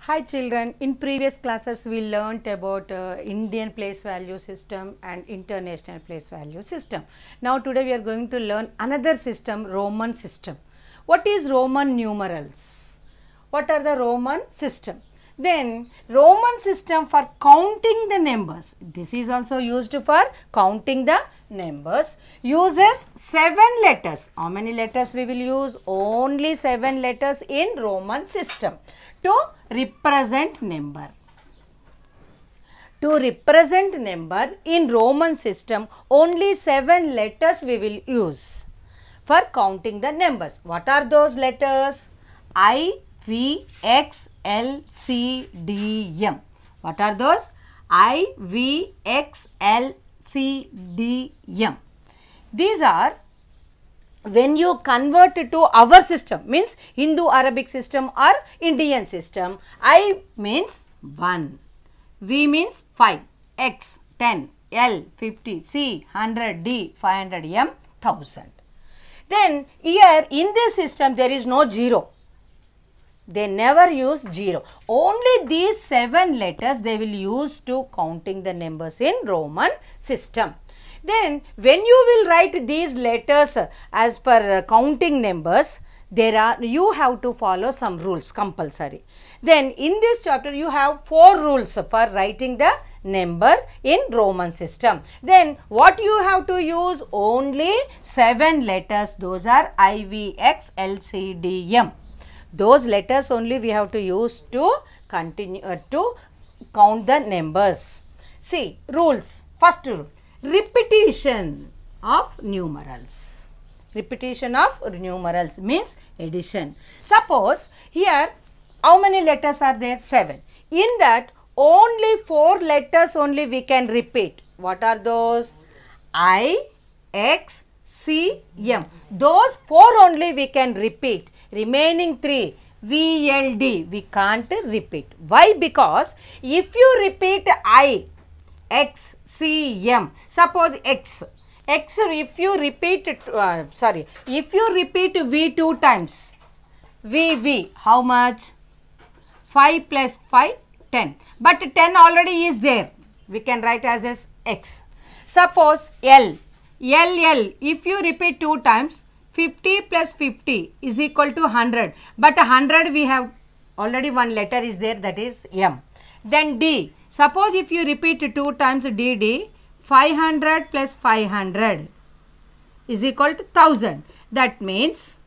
Hi children, in previous classes we learnt about Indian place value system and international place value system. Now today we are going to learn another system, Roman system. What is Roman numerals? What are the Roman system? Then Roman system for counting the numbers. This is also used for counting the numbers. Uses 7 letters. How many letters we will use? Only 7 letters in Roman system to represent number. To represent number in Roman system, only 7 letters we will use for counting the numbers. What are those letters? I, V, X, L, C, D, M. What are those? I, V, X, L, C, D, M. These are, when you convert it to our system, means Hindu Arabic system or Indian system, I means 1, V means 5, X 10, L 50, C 100, D 500, M 1000. Then here in this system there is no 0. They never use 0. Only these 7 letters they will use to counting the numbers in Roman system. Then when you will write these letters as per counting numbers, you have to follow some rules compulsory. Then in this chapter you have 4 rules for writing the number in Roman system. Then what you have to use? Only 7 letters. Those are I, V, X, L, C, D, M. Those letters only we have to use to continue to count the numbers. See, rules. First rule, repetition of numerals. Repetition of numerals means addition. Suppose here how many letters are there? 7. In that only 4 letters only we can repeat. What are those? I, X, C, M. Those 4 only we can repeat. Remaining 3 V, L, D we can't repeat. Why? Because if you repeat I, X, C, M, suppose X if you repeat it, if you repeat V 2 times, V, how much? 5 plus 5, 10. But 10 already is there. We can write as X. Suppose L, if you repeat 2 times, 50 plus 50 is equal to 100. But 100 we have already one letter is there, that is M. Then D. Suppose if you repeat 2 times DD, 500 plus 500 is equal to 1000. That means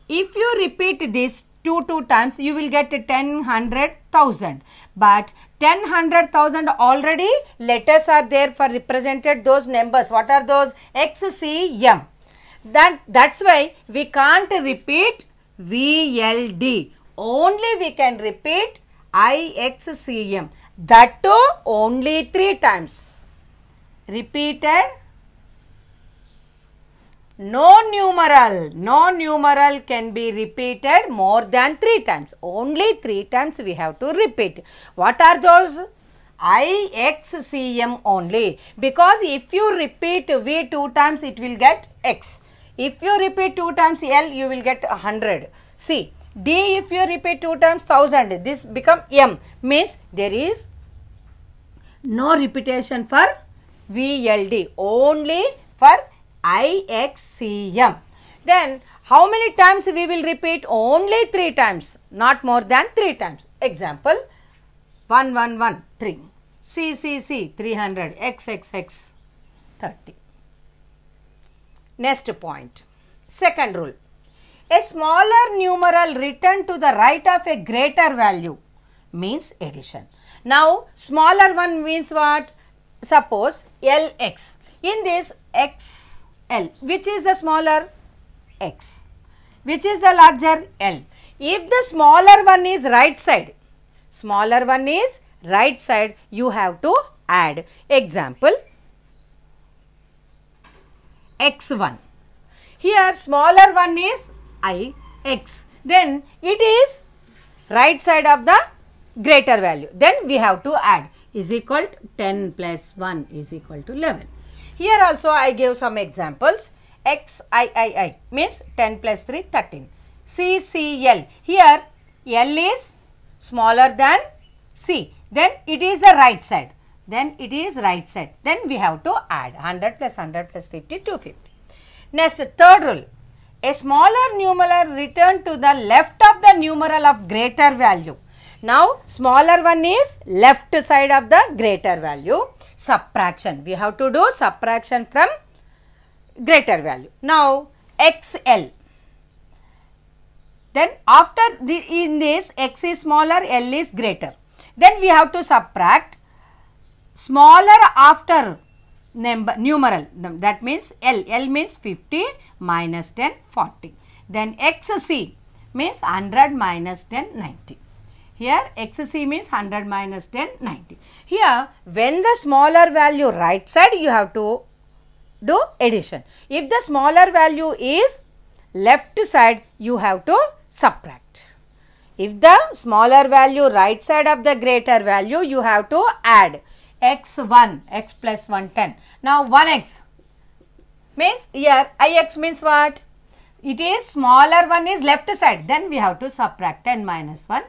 if you repeat this 2 times, you will get 10, 100, 1000. But 10, 100, 1000 already letters are there for represented those numbers. What are those? X, C, M. That's why we can't repeat V, L, D. Only we can repeat I, X, C, M. That too only 3 times. Repeated. No numeral can be repeated more than 3 times. Only 3 times we have to repeat. What are those? I, X, C, M only. Because if you repeat V 2 times, it will get X. If you repeat 2 times L, you will get 100. See, D if you repeat 2 times 1000, this become M. Means there is no repetition for V, L, D. Only for I, X, C, M. Then how many times we will repeat? Only 3 times. Not more than 3 times. Example, 1, 1, 1, 3. C, C, C, 300. X, X, X, 30. Next point. Second rule. A smaller numeral written to the right of a greater value means addition. Now, smaller one means what? Suppose LX. In this XL, which is the smaller? X. Which is the larger? L. If the smaller one is right side, you have to add. Example, X1. Here smaller one is I, X. Then it is right side of the greater value. Then we have to add. Is equal to 10 plus 1 is equal to 11. Here also I gave some examples. XIII means 10 plus 3, 13. CCL. Here L is smaller than C, then it is the right side. Then it is right side. Then we have to add 100 plus 100 plus 50, 250. Next, third rule. A smaller numeral return to the left of the numeral of greater value. Now, smaller one is left side of the greater value. Subtraction. We have to do subtraction from greater value. Now, XL. Then after in this, X is smaller, L is greater. Then we have to subtract smaller after numeral, that means L. L means 50 minus 10, 40. Then XC means 100 minus 10, 90. Here XC means 100 minus 10, 90. Here when the smaller value right side, you have to do addition. If the smaller value is left side, you have to subtract. If the smaller value right side of the greater value, you have to add x1, x plus 110. Now 1x means here ix means what? It is smaller one is left side, then we have to subtract 10 minus 1,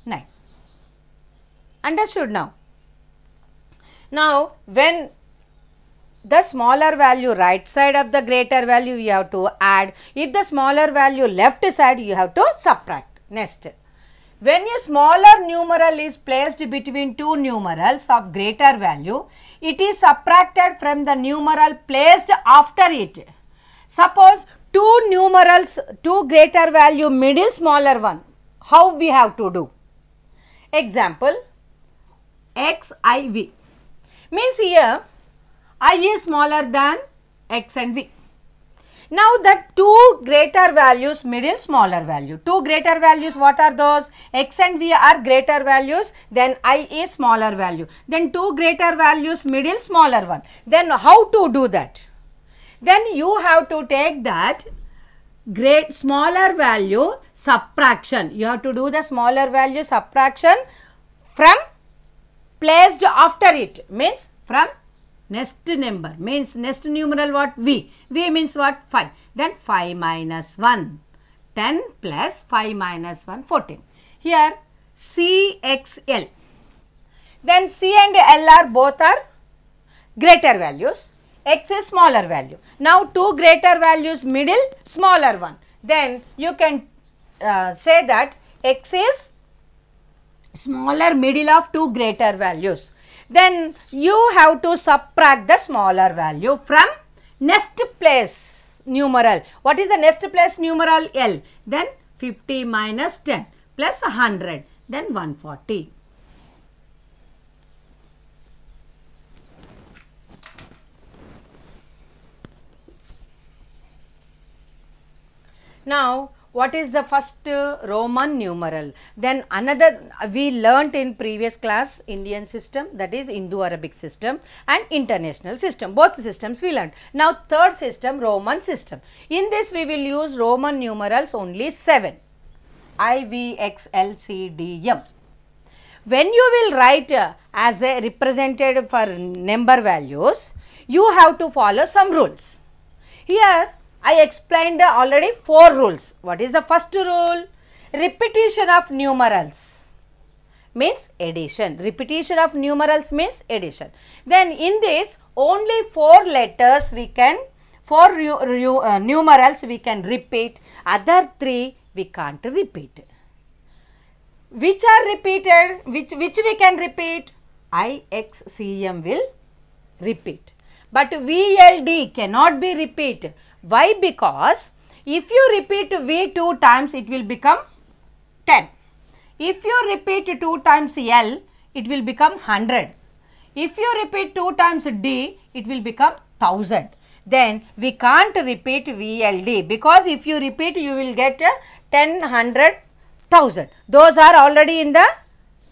9. Understood now? Now when the smaller value right side of the greater value, you have to add. If the smaller value left side, you have to subtract. Next, when a smaller numeral is placed between two numerals of greater value, it is subtracted from the numeral placed after it. Suppose two numerals, two greater value, middle smaller one, how we have to do? Example, XIV means here I is smaller than X and V. Now the two greater values, middle smaller value, two greater values, what are those? X and V are greater values, then I is smaller value, then two greater values, middle smaller one. Then how to do that? Then you have to take that smaller value subtraction. You have to do the smaller value subtraction from placed after it, means from next number, means next numeral what? V. V means what? 5. Then 5 minus 1, 10 plus 5 minus 1, 14. Here CXL. Then C and L are both are greater values. X is smaller value. Now two greater values, middle smaller one. Then you can say that X is smaller middle of two greater values. Then you have to subtract the smaller value from next place numeral. What is the next place numeral? L. Then 50 minus 10 plus 100, then 140. Now, what is the first Roman numeral? Then another we learnt in previous class, Indian system, that is Indo-Arabic system and international system. Both systems we learnt. Now third system, Roman system. In this we will use Roman numerals only 7. I, V, X, L, C, D, M. When you will write as a representative for number values, you have to follow some rules. Here I explained already 4 rules. What is the first rule? Repetition of numerals means addition. Repetition of numerals means addition. Then in this only 4 letters we can, 4 numerals we can repeat, other 3 we can't repeat. Which are repeated? Which we can repeat? I, X, C, M will repeat. But V, L, D cannot be repeated. Why? Because if you repeat V 2 times, it will become 10. If you repeat 2 times L, it will become 100. If you repeat 2 times D, it will become 1000. Then we can't repeat VLD, because if you repeat, you will get 10, 100, 1000. Those are already in the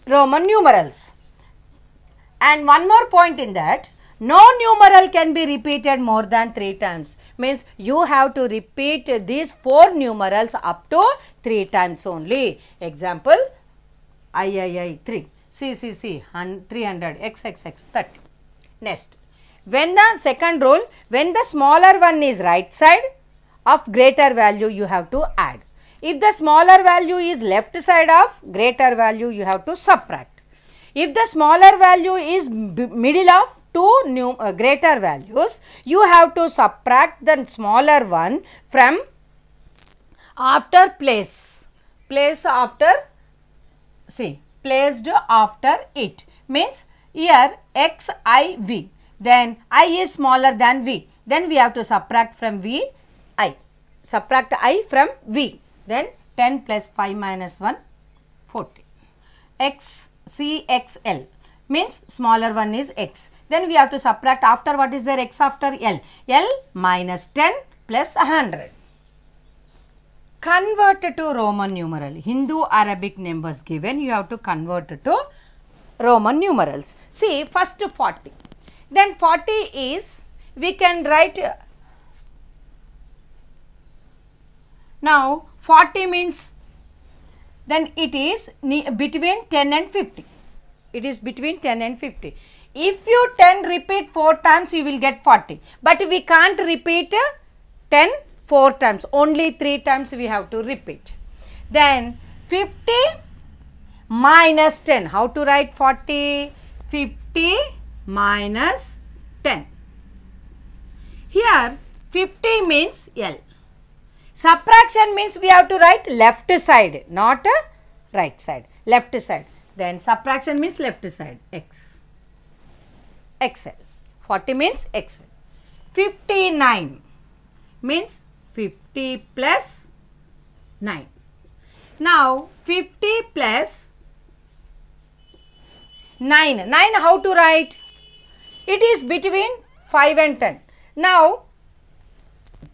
Roman numerals. And one more point in that, no numeral can be repeated more than 3 times. Means you have to repeat these 4 numerals up to 3 times only. Example, III 3, CCC 300, XXX 30. Next, when the second rule, when the smaller one is right side of greater value, you have to add. If the smaller value is left side of greater value, you have to subtract. If the smaller value is middle of two greater values, you have to subtract the smaller one from after place after, see, placed after it, means here x I v, then I is smaller than v, then we have to subtract from v I, subtract I from v, then 10 plus 5 minus 1, 40. X C X L means smaller one is x, then we have to subtract after, what is there, x after L, L minus 10 plus 100. Convert to Roman numeral. Hindu Arabic numbers given, you have to convert to Roman numerals. See, first 40. Then 40 is, we can write, now 40 means, then it is between 10 and 50. It is between 10 and 50. If you 10 repeat 4 times, you will get 40. But we can't repeat 10 4 times, only 3 times we have to repeat. Then 50 minus 10, how to write 40? 50 minus 10. Here 50 means L. Subtraction means we have to write left side, not right side, left side. Then subtraction means left side, x, XL. 40 means XL. 59 means 50 plus 9. Now 50 plus 9. 9 how to write? It is between 5 and 10. Now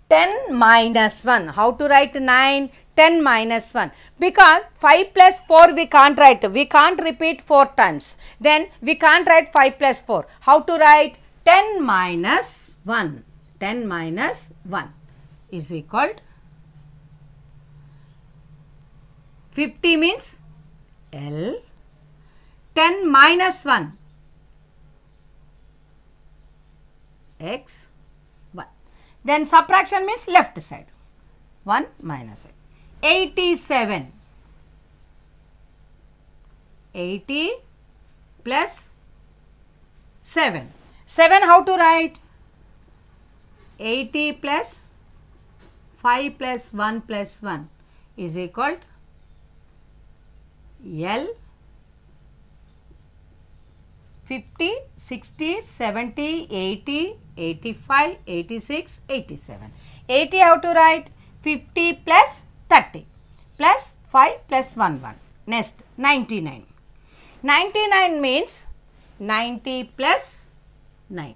10 minus 1. How to write 9? 10 minus 1. Because 5 plus 4 we can't write. We can't repeat 4 times. Then we can't write 5 plus 4. How to write? 10 minus 1. 10 minus 1 is equal to 50 means L, 10 minus 1 x, 1. Then subtraction means left side, 1 minus 87. 80 plus 7. 7 how to write? 80 plus 5 plus 1 plus 1 is equal to L, 50, 60, 70, 80, 85, 86, 87. 80 how to write? 50 plus 30 plus 5 plus 1, 1. Next 99. 99 means 90 plus 9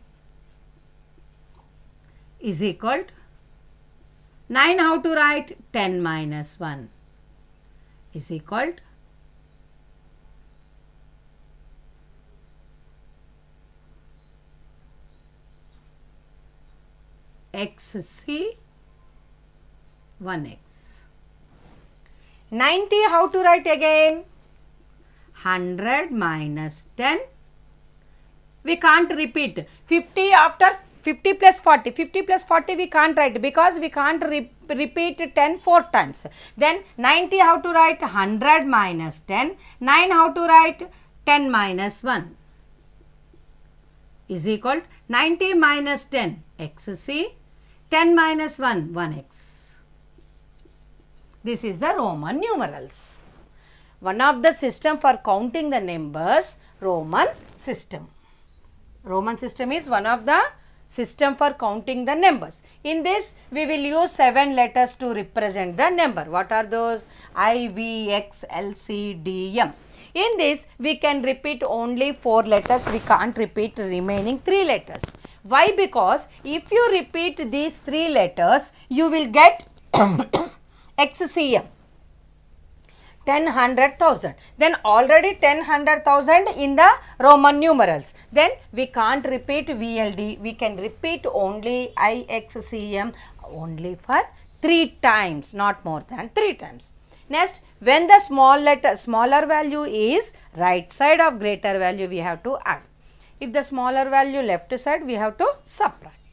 is equal to 9 how to write? 10 minus 1 is equal to XC 1x. 90 how to write again? 100 minus 10. We can't repeat. 50 after 50 plus 40. 50 plus 40 we can't write because we can't repeat 10 4 times. Then 90 how to write? 100 minus 10. 9 how to write? 10 minus 1 is equal to 90 minus 10 XC, 10 minus 1 1x. This is the Roman numerals. One of the system for counting the numbers, Roman system. Roman system is one of the system for counting the numbers. In this, we will use 7 letters to represent the number. What are those? I, V, X, L, C, D, M. In this, we can repeat only 4 letters. We can't repeat remaining 3 letters. Why? Because if you repeat these 3 letters, you will get XCM. 10, 100, 1000. Then already 10, 100, 1000 in the Roman numerals. Then we can't repeat VLD. We can repeat only IXCM only for 3 times, not more than 3 times. Next, when the smaller value is right side of greater value, we have to add. If the smaller value left side, we have to subtract.